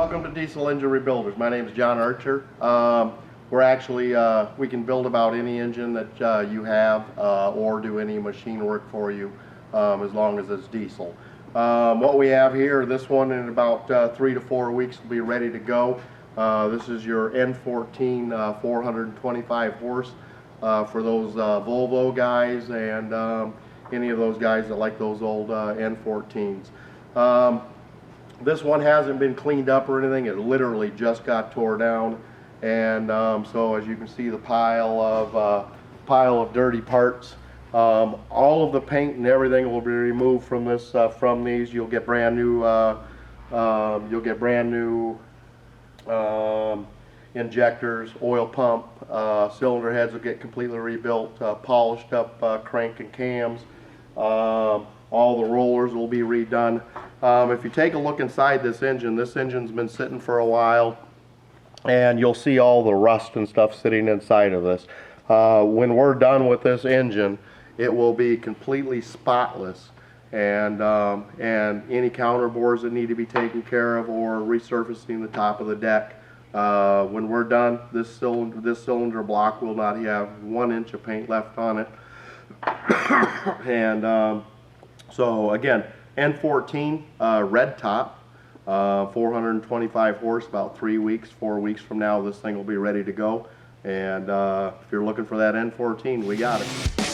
Welcome to Diesel Engine Rebuilders. My name is John Archer. We're actually, we can build about any engine that you have or do any machine work for you as long as it's diesel. What we have here, this one in about 3 to 4 weeks will be ready to go. This is your N14 425 horse for those Volvo guys and any of those guys that like those old N14s. This one hasn't been cleaned up or anything. It literally just got tore down, and so as you can see, the pile of dirty parts. All of the paint and everything will be removed from this. From these, you'll get brand new. Injectors, oil pump, cylinder heads will get completely rebuilt, polished up crank and cams. All the rollers will be redone. If you take a look inside this engine's been sitting for a while, and you'll see all the rust and stuff sitting inside of this. When we're done with this engine, it will be completely spotless, and any counter bores that need to be taken care of or resurfacing the top of the deck. When we're done, this cylinder block will not have 1 inch of paint left on it. And so again, N14 red top, 425 horse, about 4 weeks from now this thing will be ready to go. And if you're looking for that N14, we got it.